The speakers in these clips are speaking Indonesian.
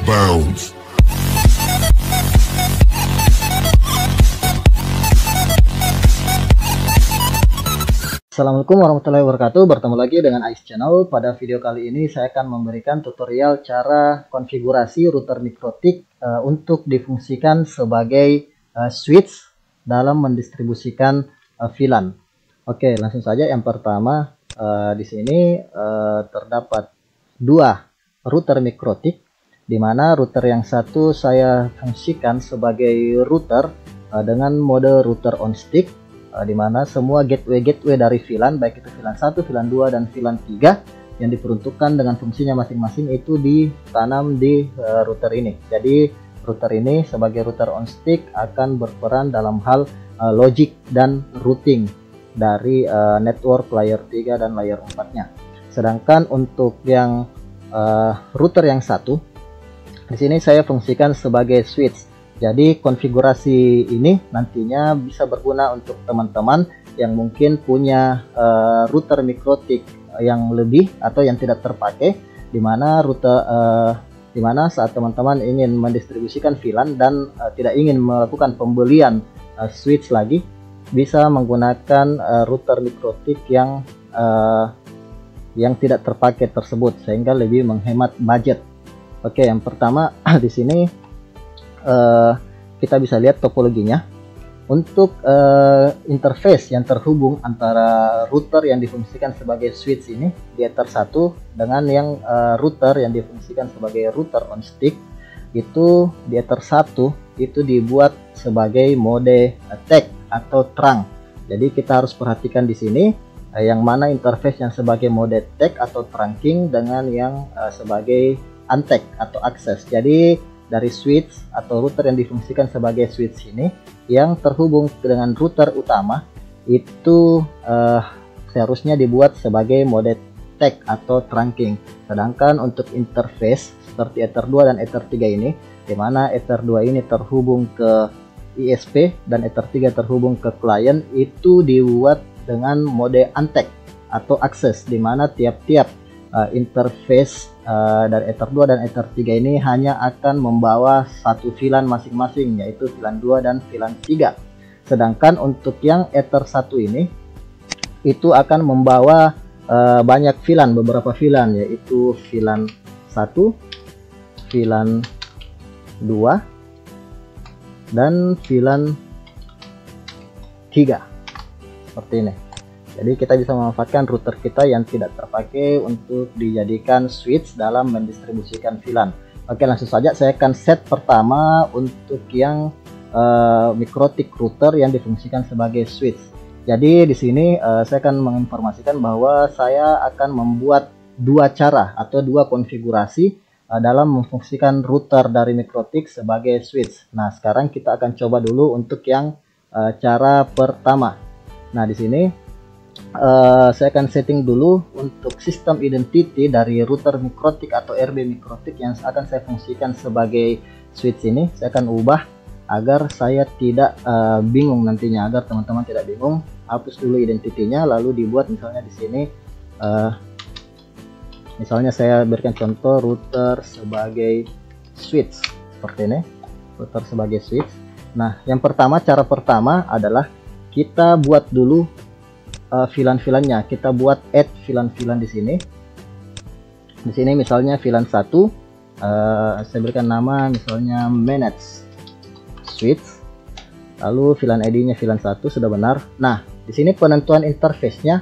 bounds. Assalamualaikum warahmatullahi wabarakatuh. Bertemu lagi dengan Ais Channel. Pada video kali ini saya akan memberikan tutorial cara konfigurasi router Mikrotik untuk difungsikan sebagai switch dalam mendistribusikan VLAN. Oke, langsung saja. Yang pertama, di sini terdapat dua router Mikrotik, di mana router yang satu saya fungsikan sebagai router dengan mode router on stick, di mana semua gateway dari VLAN, baik itu VLAN 1, VLAN 2, dan VLAN 3 yang diperuntukkan dengan fungsinya masing-masing itu ditanam di router ini. Jadi router ini sebagai router on stick akan berperan dalam hal logic dan routing dari network layer 3 dan layer 4-nya. Sedangkan untuk yang router yang satu, di sini saya fungsikan sebagai switch. Jadi konfigurasi ini nantinya bisa berguna untuk teman-teman yang mungkin punya router Mikrotik yang lebih atau yang tidak terpakai, di mana saat teman-teman ingin mendistribusikan VLAN dan tidak ingin melakukan pembelian switch lagi, bisa menggunakan router Mikrotik yang tidak terpakai tersebut, sehingga lebih menghemat budget. Oke, yang pertama di sini kita bisa lihat topologinya. Untuk interface yang terhubung antara router yang difungsikan sebagai switch ini di Ether 1 dengan yang router yang difungsikan sebagai router on stick, itu di Ether 1 itu dibuat sebagai mode TAG atau trunk. Jadi kita harus perhatikan di sini yang mana interface yang sebagai mode TAG atau trunking dengan yang sebagai untag atau access. Jadi dari switch atau router yang difungsikan sebagai switch ini yang terhubung dengan router utama itu seharusnya dibuat sebagai mode TAG atau trunking. Sedangkan untuk interface seperti Ether 2 dan Ether 3 ini, di mana Ether 2 ini terhubung ke ISP dan Ether 3 terhubung ke client, itu dibuat dengan mode untag atau access, di mana tiap-tiap interface dari Ether 2 dan Ether 3 ini hanya akan membawa satu VLAN masing-masing, yaitu VLAN 2 dan VLAN 3. Sedangkan untuk yang Ether 1 ini itu akan membawa banyak VLAN, beberapa VLAN, yaitu VLAN 1, VLAN 2, dan VLAN 3 seperti ini. Jadi kita bisa memanfaatkan router kita yang tidak terpakai untuk dijadikan switch dalam mendistribusikan VLAN. Oke, langsung saja saya akan set pertama untuk yang Mikrotik router yang difungsikan sebagai switch. Jadi di sini saya akan menginformasikan bahwa saya akan membuat dua cara atau dua konfigurasi dalam memfungsikan router dari Mikrotik sebagai switch. Nah, sekarang kita akan coba dulu untuk yang cara pertama. Nah, di sini saya akan setting dulu untuk sistem identity dari router Mikrotik atau RB Mikrotik yang akan saya fungsikan sebagai switch ini. Saya akan ubah agar saya tidak bingung nantinya, agar teman-teman tidak bingung. Hapus dulu identitinya, lalu dibuat misalnya di sini misalnya saya berikan contoh router sebagai switch seperti ini, router sebagai switch. Nah, yang pertama, cara pertama adalah kita buat dulu VLAN-VLAN-nya. Kita buat add VLAN-VLAN di sini. Di sini misalnya VLAN 1, saya berikan nama misalnya manage switch. Lalu VLAN ID-nya VLAN 1 sudah benar. Nah, di sini penentuan interface-nya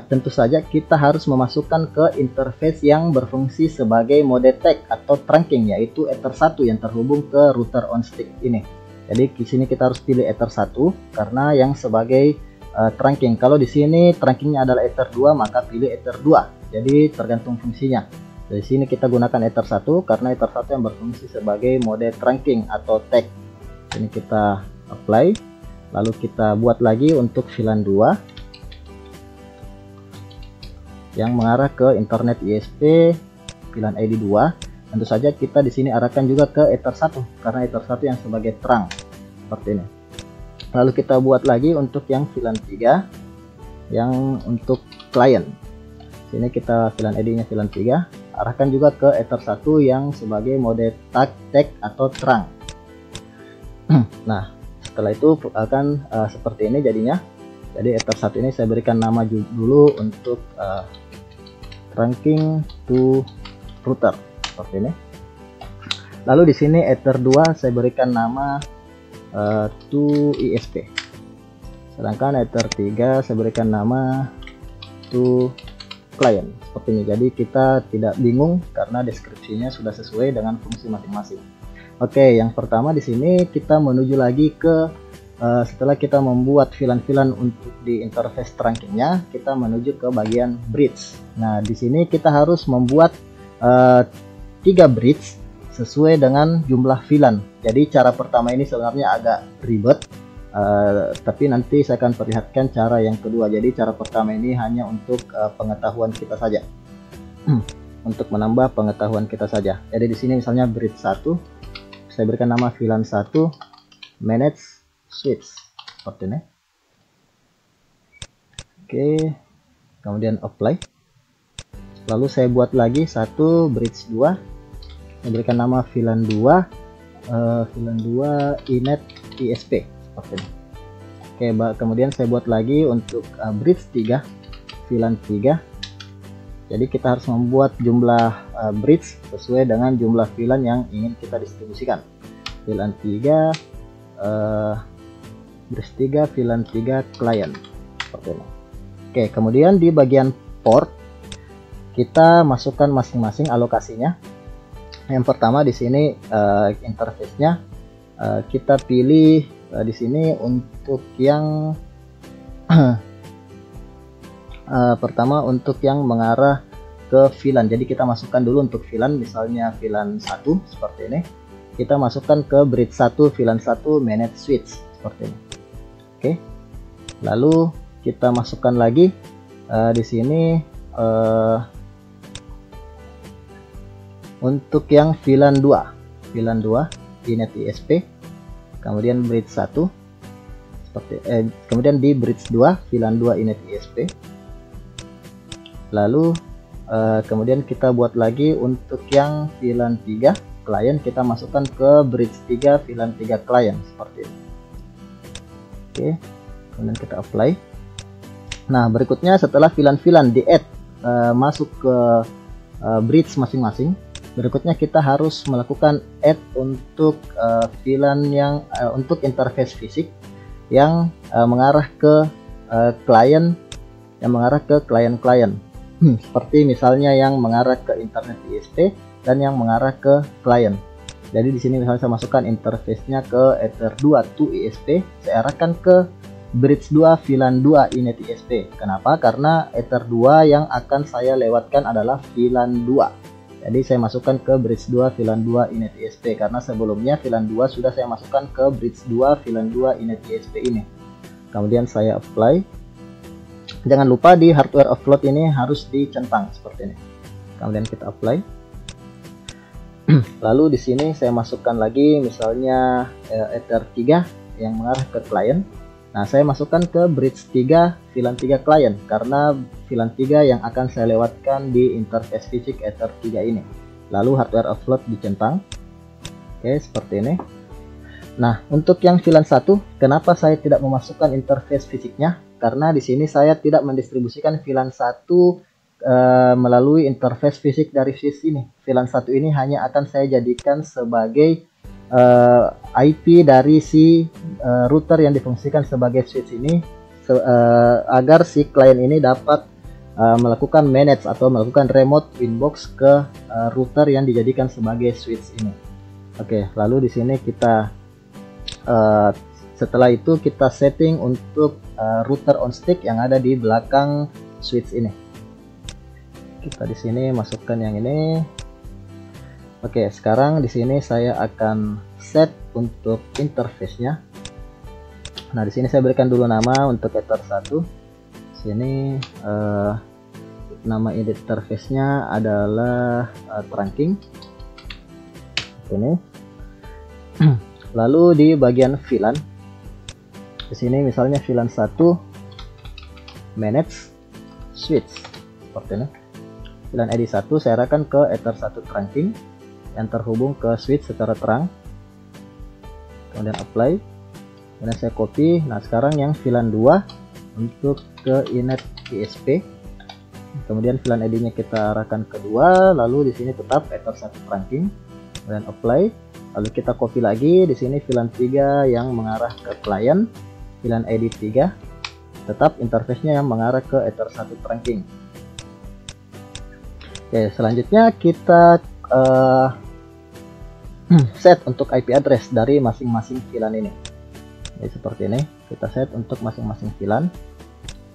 tentu saja kita harus memasukkan ke interface yang berfungsi sebagai mode TAG atau trunking, yaitu Ether 1 yang terhubung ke router on stick ini. Jadi di sini kita harus pilih Ether 1 karena yang sebagai trunking. Kalau di sini trunkingnya adalah Ether 2, maka pilih Ether 2. Jadi tergantung fungsinya. Dari sini kita gunakan Ether 1 karena Ether 1 yang berfungsi sebagai mode trunking atau TAG. Ini kita apply, lalu kita buat lagi untuk VLAN 2 yang mengarah ke internet ISP VLAN ID 2. Tentu saja kita di sini arahkan juga ke Ether 1 karena Ether 1 yang sebagai trunk seperti ini. Lalu kita buat lagi untuk yang VLAN 3 yang untuk client. Sini kita VLAN ID-nya VLAN 3. arahkan juga ke Ether 1 yang sebagai mode tag atau trunk. Nah, setelah itu akan seperti ini jadinya. Jadi Ether 1 ini saya berikan nama dulu untuk trunking to router seperti ini. Lalu di sini Ether 2 saya berikan nama to ISP. Sedangkan Ether 3 saya berikan nama to client seperti ini. Jadi kita tidak bingung karena deskripsinya sudah sesuai dengan fungsi masing-masing. Oke, yang pertama di sini kita menuju lagi ke setelah kita membuat VLAN untuk di interface trunkingnya, kita menuju ke bagian bridge. Nah, di sini kita harus membuat 3 bridge sesuai dengan jumlah VLAN. Jadi cara pertama ini sebenarnya agak ribet. Tapi nanti saya akan perlihatkan cara yang kedua. Jadi cara pertama ini hanya untuk pengetahuan kita saja, untuk menambah pengetahuan kita saja. Jadi di sini misalnya bridge 1, saya berikan nama VLAN 1 manage switch seperti ini. Oke, kemudian apply. Lalu saya buat lagi satu bridge 2, saya berikan nama VLAN 2 inet ISP. Oke, kemudian saya buat lagi untuk bridge 3 VLAN 3. Jadi kita harus membuat jumlah bridge sesuai dengan jumlah VLAN yang ingin kita distribusikan. VLAN 3 bridge 3 VLAN 3 client seperti ini. Oke, kemudian di bagian port kita masukkan masing-masing alokasinya. Yang pertama di sini interface-nya kita pilih di sini untuk yang pertama untuk yang mengarah ke VLAN. Jadi kita masukkan dulu untuk VLAN, misalnya VLAN 1 seperti ini. Kita masukkan ke bridge 1 VLAN 1 manage switch seperti ini. Oke. Lalu kita masukkan lagi di sini untuk yang VLAN 2 inet ISP. Kemudian bridge 1 seperti kemudian di bridge 2 VLAN 2 inet ISP. Lalu kemudian kita buat lagi untuk yang VLAN 3 client, kita masukkan ke bridge 3 VLAN 3 client seperti ini. Oke, kemudian kita apply. Nah, berikutnya setelah VLAN di add masuk ke bridge masing-masing, berikutnya kita harus melakukan add untuk VLAN yang untuk interface fisik yang mengarah ke klien, klien-klien. Seperti misalnya yang mengarah ke internet ISP dan yang mengarah ke klien. Jadi di sini misalnya saya masukkan interface-nya ke Ether 2 to ISP, saya arahkan ke bridge 2 VLAN 2 inet ISP. Kenapa? Karena Ether 2 yang akan saya lewatkan adalah VLAN 2. Jadi saya masukkan ke bridge 2 VLAN 2 inet ISP karena sebelumnya VLAN 2 sudah saya masukkan ke bridge 2 VLAN 2 inet ISP ini. Kemudian saya apply. Jangan lupa di hardware offload ini harus dicentang seperti ini. Kemudian kita apply. Lalu di sini saya masukkan lagi misalnya Ether 3 yang mengarah ke klien. Nah, saya masukkan ke bridge 3 VLAN 3 client karena VLAN 3 yang akan saya lewatkan di interface fisik Ether 3 ini. Lalu hardware offload dicentang. Oke, seperti ini. Nah, untuk yang VLAN 1, kenapa saya tidak memasukkan interface fisiknya? Karena di sini saya tidak mendistribusikan VLAN 1 melalui interface fisik dari switch ini. VLAN 1 ini hanya akan saya jadikan sebagai IP dari si router yang difungsikan sebagai switch ini agar si klien ini dapat melakukan manage atau melakukan remote inbox ke router yang dijadikan sebagai switch ini. Oke, lalu di sini kita setelah itu kita setting untuk router on stick yang ada di belakang switch ini. Kita di sini masukkan yang ini. Oke, sekarang di sini saya akan set untuk interface-nya. Nah, di sini saya berikan dulu nama untuk Ether 1. Sini nama interface-nya adalah trunking. Ini. Lalu di bagian VLAN, di sini misalnya VLAN 1 manage switch seperti ini. VLAN ID 1 saya arahkan ke Ether 1 trunking yang terhubung ke switch secara terang, kemudian apply, kemudian saya copy. Nah sekarang yang VLAN 2 untuk ke inet ISP, kemudian VLAN ID nya kita arahkan ke 2, lalu di sini tetap Ether 1 trunking, kemudian apply, lalu kita copy lagi di sini VLAN 3 yang mengarah ke klien, VLAN ID 3 tetap interface-nya yang mengarah ke Ether 1 trunking. Oke, selanjutnya kita set untuk IP address dari masing-masing VLAN ini. Jadi seperti ini, kita set untuk masing-masing VLAN.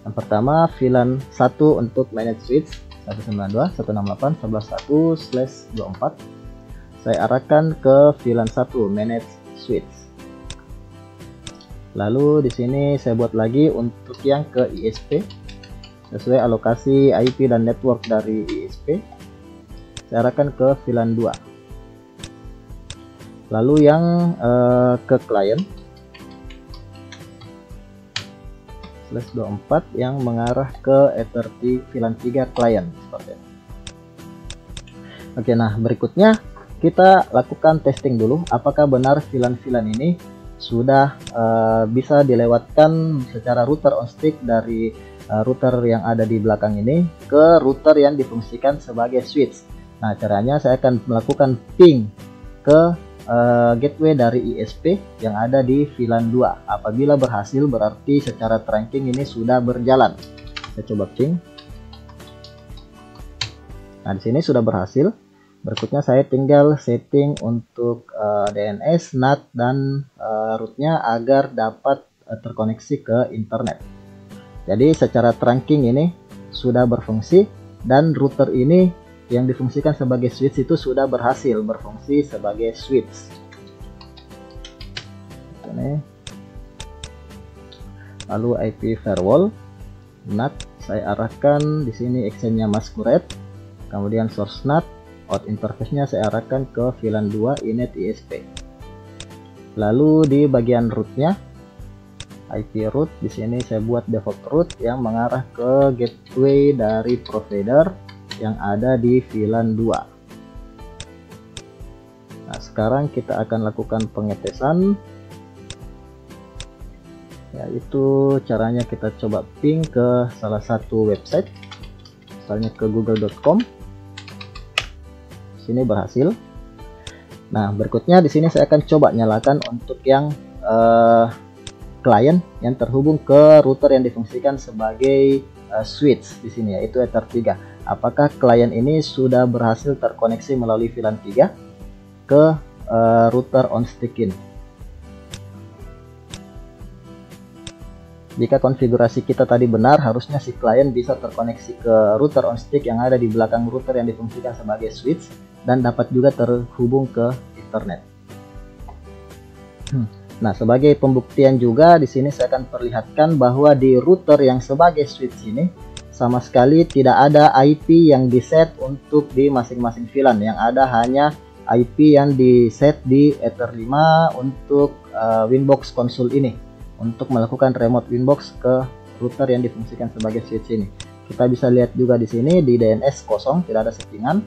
Yang pertama VLAN 1 untuk manage switch 192.168.11.1/24. Saya arahkan ke VLAN 1 manage switch. Lalu di sini saya buat lagi untuk yang ke ISP sesuai alokasi IP dan network dari ISP. Saya arahkan ke VLAN 2. Lalu yang ke klien /24 yang mengarah ke Ether VLAN 3 klien seperti ini. Oke, nah berikutnya kita lakukan testing dulu apakah benar VLAN-VLAN ini sudah bisa dilewatkan secara router on stick dari router yang ada di belakang ini ke router yang difungsikan sebagai switch. Nah caranya saya akan melakukan ping ke gateway dari ISP yang ada di VLAN 2. Apabila berhasil berarti secara trunking ini sudah berjalan. Saya coba ping. Nah di sini sudah berhasil. Berikutnya saya tinggal setting untuk DNS, NAT, dan rootnya agar dapat terkoneksi ke internet. Jadi secara trunking ini sudah berfungsi dan router ini yang difungsikan sebagai switch itu sudah berhasil berfungsi sebagai switch. Ini. Lalu IP firewall, NAT saya arahkan di sini exchange-nya Masquerade, kemudian source NAT. Out interface-nya saya arahkan ke VLAN 2 inet ISP. Lalu di bagian rootnya IP root, di sini saya buat default root yang mengarah ke gateway dari provider yang ada di VLAN 2. Nah, sekarang kita akan lakukan pengetesan, yaitu caranya kita coba ping ke salah satu website, misalnya ke google.com. Ini berhasil. Nah berikutnya di sini saya akan coba nyalakan untuk yang klien yang terhubung ke router yang difungsikan sebagai switch di sini, yaitu Ether 3. Apakah klien ini sudah berhasil terkoneksi melalui VLAN 3 ke router on stick ini? Jika konfigurasi kita tadi benar, harusnya si klien bisa terkoneksi ke router on stick yang ada di belakang router yang difungsikan sebagai switch dan dapat juga terhubung ke internet. Nah, sebagai pembuktian juga di sini saya akan perlihatkan bahwa di router yang sebagai switch ini sama sekali tidak ada IP yang diset untuk di masing-masing VLAN. Yang ada hanya IP yang diset di Ether 5 untuk Winbox console ini, untuk melakukan remote Winbox ke router yang difungsikan sebagai switch ini. Kita bisa lihat juga di sini di DNS kosong, tidak ada settingan,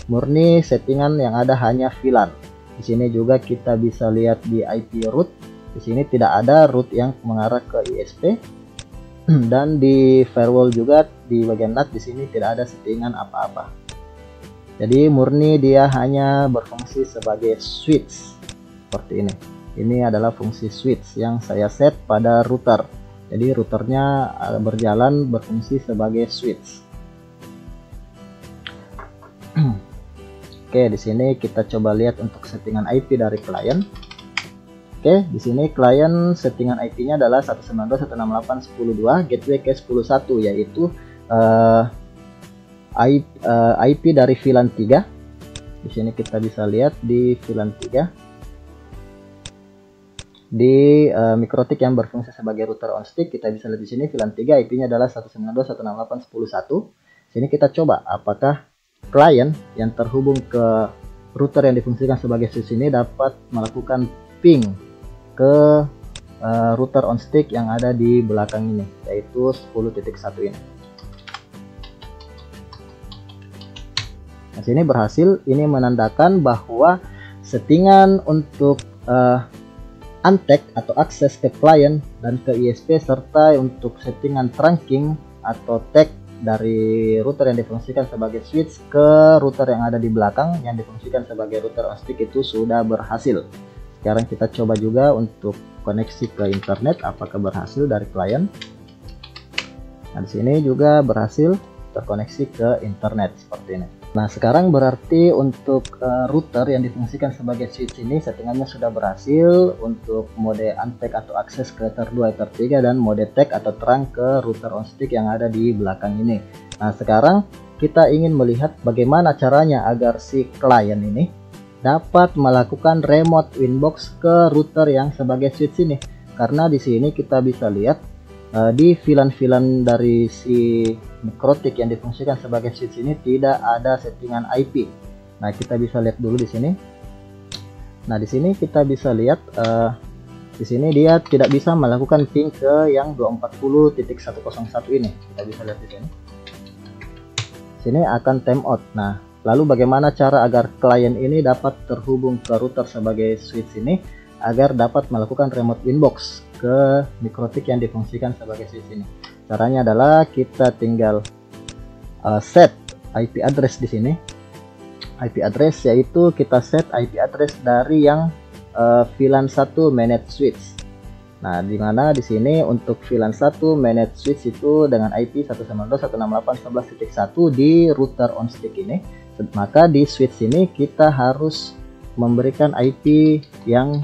murni settingan yang ada hanya VLAN. Di sini juga kita bisa lihat di IP root, di sini tidak ada root yang mengarah ke ISP, dan di firewall juga di bagian NAT di sini tidak ada settingan apa-apa. Jadi murni dia hanya berfungsi sebagai switch seperti ini. Ini adalah fungsi switch yang saya set pada router. Jadi routernya berjalan berfungsi sebagai switch. Oke, di sini kita coba lihat untuk settingan IP dari klien. Oke, di sini klien settingan IP-nya adalah 192.168.10.2 gateway ke 10.1, yaitu IP dari VLAN 3. Di sini kita bisa lihat di VLAN 3. Di Mikrotik yang berfungsi sebagai router on stick, kita bisa lihat di sini VLAN 3 IP-nya adalah 192.168.10.1. Sini kita coba apakah klien yang terhubung ke router yang difungsikan sebagai switch ini dapat melakukan ping ke router on stick yang ada di belakang ini, yaitu 10.1 ini. Nah, sini berhasil. Ini menandakan bahwa settingan untuk untag atau akses ke klien dan ke ISP serta untuk settingan trunking atau tag dari router yang difungsikan sebagai switch ke router yang ada di belakang yang difungsikan sebagai router on stick itu sudah berhasil. Sekarang kita coba juga untuk koneksi ke internet, apakah berhasil dari klien. Nah, di sini juga berhasil terkoneksi ke internet seperti ini. Nah, sekarang berarti untuk router yang difungsikan sebagai switch ini settingannya sudah berhasil untuk mode untag atau akses ke Ether 2, Ether 3 dan mode tag atau trunk ke router on stick yang ada di belakang ini. Nah, sekarang kita ingin melihat bagaimana caranya agar si klien ini dapat melakukan remote winbox ke router yang sebagai switch ini. Karena di sini kita bisa lihat di VLAN-VLAN dari si Mikrotik yang difungsikan sebagai switch ini tidak ada settingan IP. Nah, kita bisa lihat dulu di sini. Nah, di sini kita bisa lihat di sini dia tidak bisa melakukan ping ke yang 240.101 ini. Kita bisa lihat di sini. Sini akan timeout. Nah, lalu bagaimana cara agar klien ini dapat terhubung ke router sebagai switch ini agar dapat melakukan remote winbox ke Mikrotik yang difungsikan sebagai switch ini? Caranya adalah kita tinggal set IP address di sini. IP address yaitu kita set IP address dari yang VLAN 1 managed switch. Nah, di mana di sini untuk VLAN 1 managed switch itu dengan IP 192.168.11.1 di router on stick ini, maka di switch ini kita harus memberikan IP yang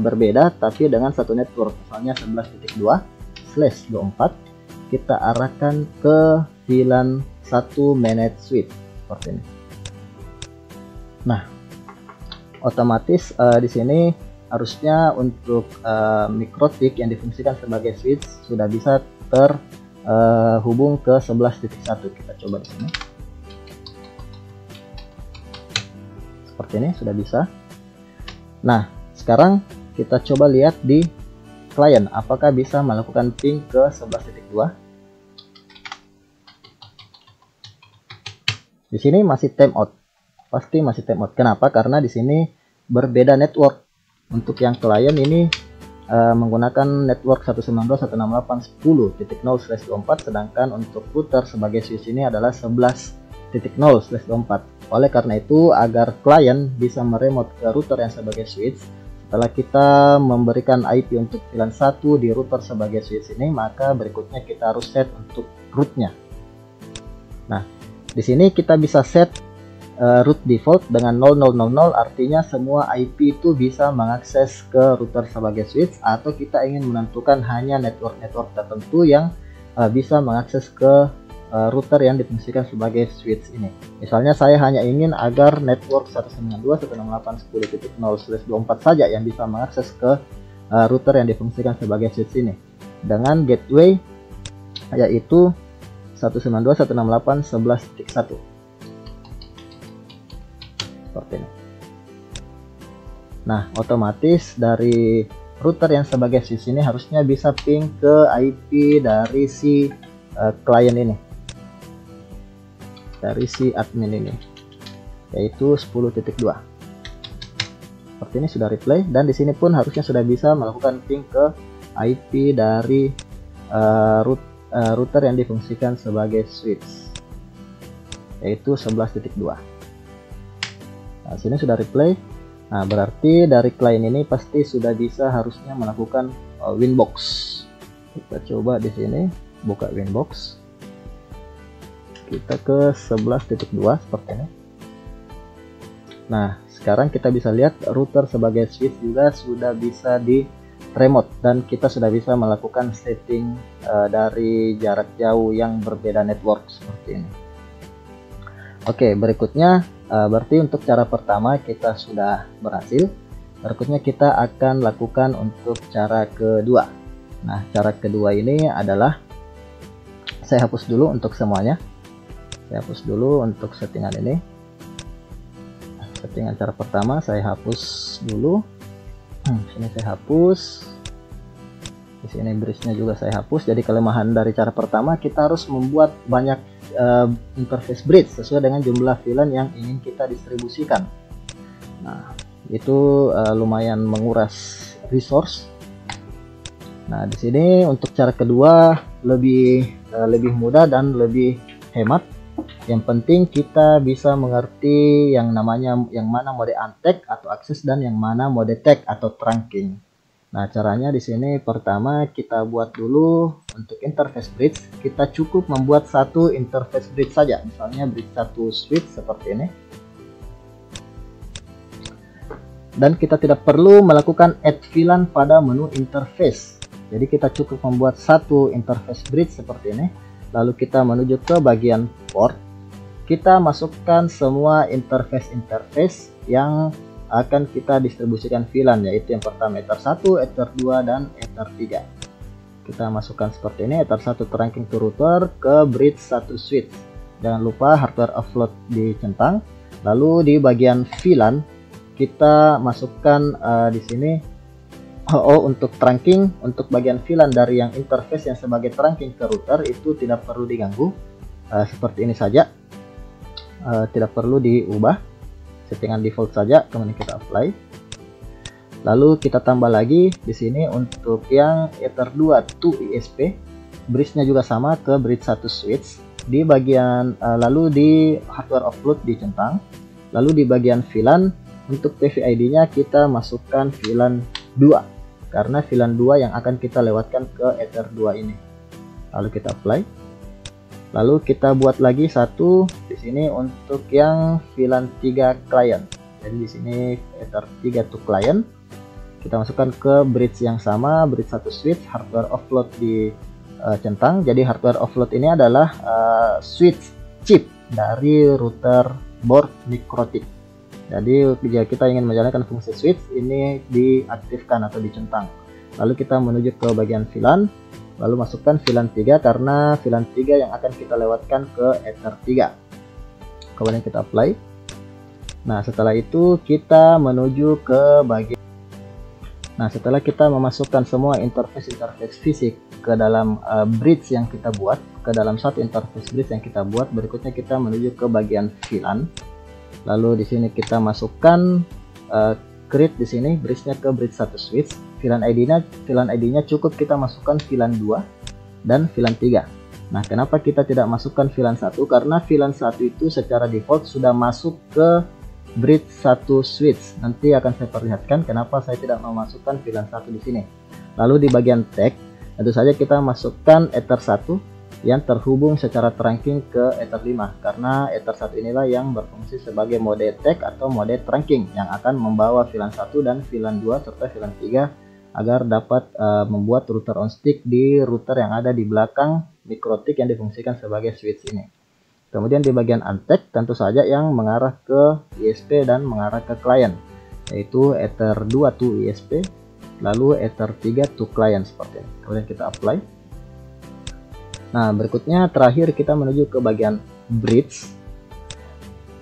berbeda tapi dengan satu network, misalnya 11.2/24 kita arahkan ke VLAN 1 managed switch seperti ini. Nah, otomatis di sini harusnya untuk Mikrotik yang difungsikan sebagai switch sudah bisa terhubung ke 11.1. Kita coba di sini. Seperti ini sudah bisa. Nah, sekarang kita coba lihat di klien apakah bisa melakukan ping ke 11.2. Di sini masih timeout. Pasti masih timeout. Kenapa? Karena di sini berbeda network. Untuk yang klien ini menggunakan network 192.168.10.0/24, sedangkan untuk router sebagai switch ini adalah 11.0/24. Oleh karena itu, agar klien bisa meremote ke router yang sebagai switch, setelah kita memberikan IP untuk VLAN 1 di router sebagai switch ini, maka berikutnya kita harus set untuk rootnya. Nah, di sini kita bisa set root default dengan 0000, artinya semua IP itu bisa mengakses ke router sebagai switch, atau kita ingin menentukan hanya network-network tertentu yang bisa mengakses ke router yang difungsikan sebagai switch ini. Misalnya saya hanya ingin agar network 192.168.10.0/24 saja yang bisa mengakses ke router yang difungsikan sebagai switch ini dengan gateway yaitu 192.168.11.1 seperti ini. Nah, otomatis dari router yang sebagai switch ini harusnya bisa ping ke IP dari si klien ini, dari si admin ini, yaitu 10.2. Seperti ini sudah replay, dan di sini pun harusnya sudah bisa melakukan ping ke IP dari router yang difungsikan sebagai switch, yaitu 11.2. Nah, sini sudah replay. Nah, berarti dari klien ini pasti sudah bisa harusnya melakukan winbox. Kita coba di sini buka winbox. Kita ke 11.2 seperti ini. Nah, sekarang kita bisa lihat router sebagai switch juga sudah bisa di remote, dan kita sudah bisa melakukan setting dari jarak jauh yang berbeda network seperti ini. Oke, berikutnya berarti untuk cara pertama kita sudah berhasil. Berikutnya kita akan lakukan untuk cara kedua. Nah, cara kedua ini adalah saya hapus dulu untuk semuanya. Saya hapus dulu untuk settingan ini. Settingan cara pertama saya hapus dulu. Sini saya hapus. Di sini bridge-nya juga saya hapus. Jadi kelemahan dari cara pertama, kita harus membuat banyak interface bridge sesuai dengan jumlah VLAN yang ingin kita distribusikan. Nah, itu lumayan menguras resource. Nah, di sini untuk cara kedua lebih mudah dan lebih hemat. Yang penting kita bisa mengerti yang mana mode untagged atau akses dan yang mana mode tag atau trunking. Nah, caranya di sini pertama kita buat dulu untuk interface bridge. Kita cukup membuat satu interface bridge saja, misalnya bridge satu switch seperti ini. Dan kita tidak perlu melakukan add VLAN pada menu interface. Jadi kita cukup membuat satu interface bridge seperti ini. Lalu kita menuju ke bagian port. Kita masukkan semua interface yang akan kita distribusikan VLAN, yaitu yang pertama Ether 1, Ether 2, dan Ether 3. Kita masukkan seperti ini, Ether 1 trunking to router ke bridge 1 switch. Jangan lupa hardware offload dicentang. Lalu di bagian VLAN kita masukkan di sini untuk trunking, untuk bagian VLAN dari yang interface yang sebagai trunking ke router itu tidak perlu diganggu, seperti ini saja, tidak perlu diubah. Settingan default saja, kemudian kita apply. Lalu kita tambah lagi di sini untuk yang Ether 2 to ISP, bridge-nya juga sama ke bridge 1 switch. Di bagian lalu di hardware offload dicentang. Lalu di bagian VLAN untuk PVID-nya kita masukkan VLAN 2 karena VLAN 2 yang akan kita lewatkan ke Ether 2 ini. Lalu kita apply. Lalu kita buat lagi satu di sini untuk yang VLAN 3 client. Jadi di sini Ether 3 to client. Kita masukkan ke bridge yang sama, bridge 1 switch, hardware offload di centang. Jadi hardware offload ini adalah switch chip dari router board Mikrotik. Jadi jika kita ingin menjalankan fungsi switch ini diaktifkan atau dicentang. Lalu kita menuju ke bagian VLAN. Lalu masukkan VLAN 3 karena VLAN 3 yang akan kita lewatkan ke Ether 3. Kemudian kita apply. Nah, setelah itu kita menuju ke bagian. Nah, setelah kita memasukkan semua interface fisik ke dalam bridge yang kita buat, ke dalam satu interface bridge yang kita buat, berikutnya kita menuju ke bagian VLAN. Lalu di sini kita masukkan create di sini bridge-nya ke bridge 1 switch. VLAN ID-nya cukup kita masukkan VLAN 2 dan VLAN 3. Nah, kenapa kita tidak masukkan VLAN 1? Karena VLAN 1 itu secara default sudah masuk ke bridge 1 switch. Nanti akan saya perlihatkan kenapa saya tidak memasukkan VLAN 1 di sini. Lalu di bagian tag, tentu saja kita masukkan Ether 1 yang terhubung secara trunking ke Ether 5 karena Ether 1 inilah yang berfungsi sebagai mode tag atau mode trunking yang akan membawa VLAN 1 dan VLAN 2 serta VLAN 3 agar dapat membuat router on stick di router yang ada di belakang Mikrotik yang difungsikan sebagai switch ini. Kemudian di bagian untagged tentu saja yang mengarah ke ISP dan mengarah ke client, yaitu Ether 2 to ISP, lalu Ether 3 to client seperti ini. Kemudian kita apply. Nah, berikutnya terakhir kita menuju ke bagian bridge.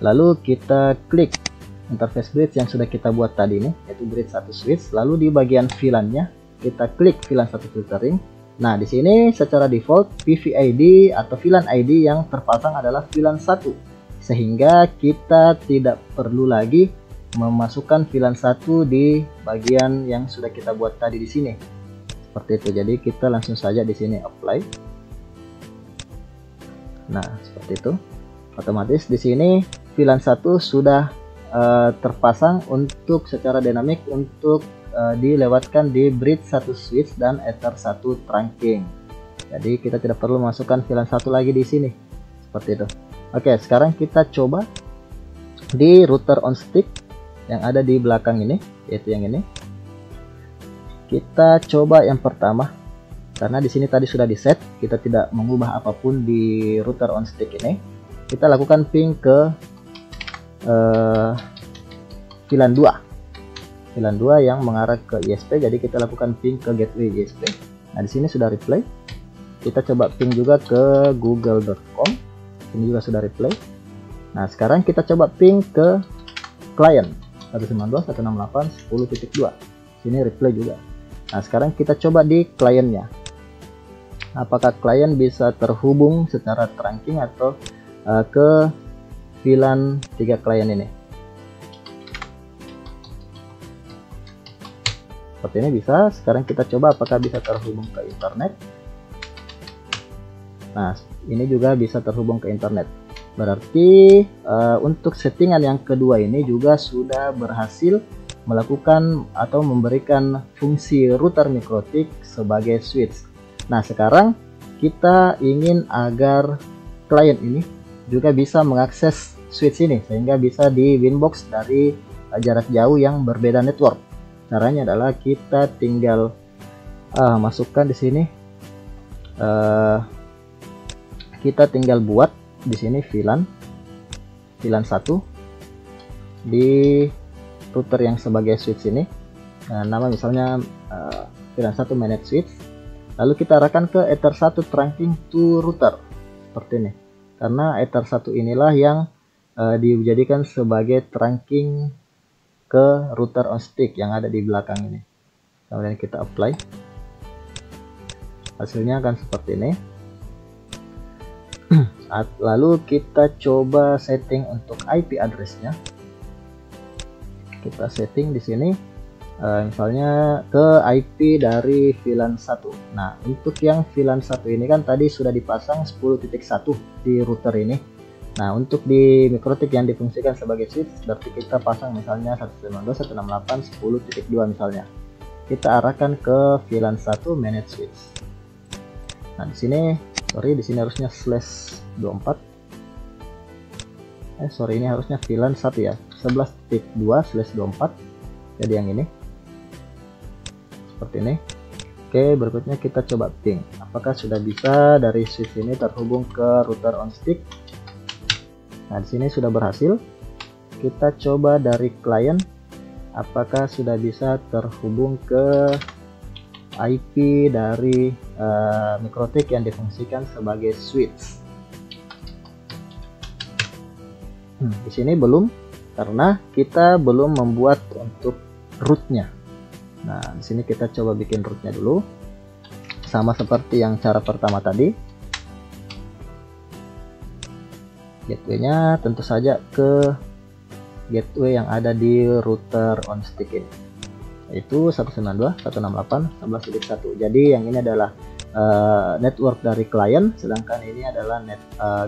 Lalu kita klik interface bridge yang sudah kita buat tadi ini, yaitu bridge 1 switch. Lalu di bagian VLAN-nya kita klik VLAN 1 filtering. Nah, di sini secara default PVID atau VLAN ID yang terpasang adalah VLAN 1. Sehingga kita tidak perlu lagi memasukkan VLAN 1 di bagian yang sudah kita buat tadi di sini. Seperti itu. Jadi kita langsung saja di sini apply. Nah, seperti itu. Otomatis di sini VLAN 1 sudah terpasang untuk secara dinamik untuk dilewatkan di bridge 1 switch dan Ether 1 trunking. Jadi kita tidak perlu masukkan VLAN 1 lagi di sini. Seperti itu. Oke, sekarang kita coba di router on stick yang ada di belakang ini, yaitu yang ini. Kita coba yang pertama. Karena di sini tadi sudah di set, kita tidak mengubah apapun di router on stick ini. Kita lakukan ping ke VLAN 2. VLAN 2 yang mengarah ke ISP, jadi kita lakukan ping ke gateway ISP. Nah, di sini sudah replay. Kita coba ping juga ke google.com. Ini juga sudah replay. Nah, sekarang kita coba ping ke client 192.168.10.2. Sini replay juga. Nah, sekarang kita coba di kliennya. apakah klien bisa terhubung secara trunking atau ke VLAN 3 klien ini. Seperti ini bisa. Sekarang kita coba apakah bisa terhubung ke internet. Nah, ini juga bisa terhubung ke internet. Berarti untuk settingan yang kedua ini juga sudah berhasil melakukan atau memberikan fungsi router mikrotik sebagai switch. Nah, sekarang kita ingin agar klien ini juga bisa mengakses switch ini sehingga bisa di Winbox dari jarak jauh yang berbeda network. Caranya adalah kita tinggal masukkan di sini, kita tinggal buat di sini VLAN 1 di router yang sebagai switch ini. Nah, nama misalnya VLAN 1 manage switch. Lalu kita arahkan ke Ether 1 trunking to router seperti ini. Karena Ether 1 inilah yang dijadikan sebagai trunking ke router on stick yang ada di belakang ini. Kemudian kita apply. Hasilnya akan seperti ini. Lalu kita coba setting untuk IP address-nya. Kita setting di sini misalnya ke IP dari VLAN 1. Nah, untuk yang VLAN 1 ini kan tadi sudah dipasang 10.1 di router ini. Nah, untuk di mikrotik yang difungsikan sebagai switch berarti kita pasang misalnya 192.168.10.2 misalnya. Kita arahkan ke VLAN 1 manage switch. Nah, di sini harusnya /24. Ini harusnya VLAN 1 ya. 11.2/24. Jadi yang ini. Seperti ini. Oke, berikutnya kita coba ping. Apakah sudah bisa dari switch ini terhubung ke router on stick? Nah, di sini sudah berhasil. Kita coba dari klien, apakah sudah bisa terhubung ke IP dari mikrotik yang difungsikan sebagai switch. Di sini belum, karena kita belum membuat untuk rootnya. Nah, di sini kita coba bikin rootnya dulu, sama seperti yang cara pertama tadi. Gateway-nya tentu saja ke gateway yang ada di router on stick ini, yaitu 192.168.11.1. Jadi yang ini adalah network dari klien, sedangkan ini adalah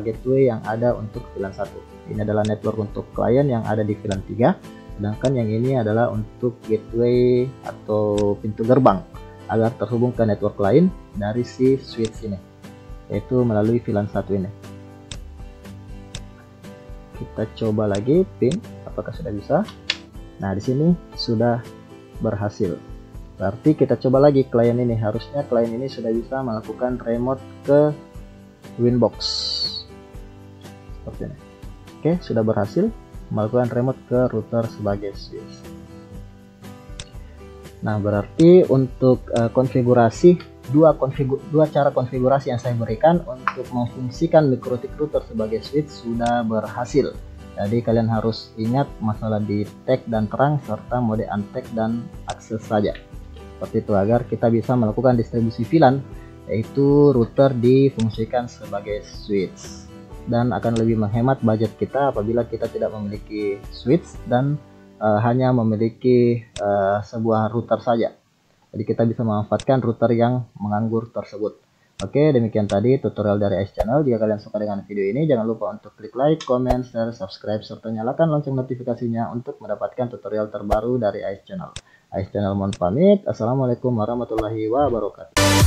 gateway yang ada untuk VLAN 1. Ini adalah network untuk klien yang ada di VLAN 3, sedangkan yang ini adalah untuk gateway atau pintu gerbang agar terhubung ke network lain dari si switch ini, yaitu melalui VLAN 1 ini. Kita coba lagi ping, apakah sudah bisa. Nah, di sini sudah berhasil. Berarti kita coba lagi klien ini. Harusnya klien ini sudah bisa melakukan remote ke Winbox seperti ini. Oke, sudah berhasil melakukan remote ke router sebagai switch. Nah, berarti untuk konfigurasi dua cara konfigurasi yang saya berikan untuk memfungsikan mikrotik router sebagai switch sudah berhasil. Jadi kalian harus ingat masalah di tag dan terang serta mode untag dan akses saja. Seperti itu agar kita bisa melakukan distribusi VLAN, yaitu router difungsikan sebagai switch, dan akan lebih menghemat budget kita apabila kita tidak memiliki switch dan hanya memiliki sebuah router saja. Jadi kita bisa memanfaatkan router yang menganggur tersebut. Oke, demikian tadi tutorial dari Ais Channel. Jika kalian suka dengan video ini, jangan lupa untuk klik like, comment, share, subscribe, serta nyalakan lonceng notifikasinya untuk mendapatkan tutorial terbaru dari Ais Channel. Ais Channel mohon pamit. Assalamualaikum warahmatullahi wabarakatuh.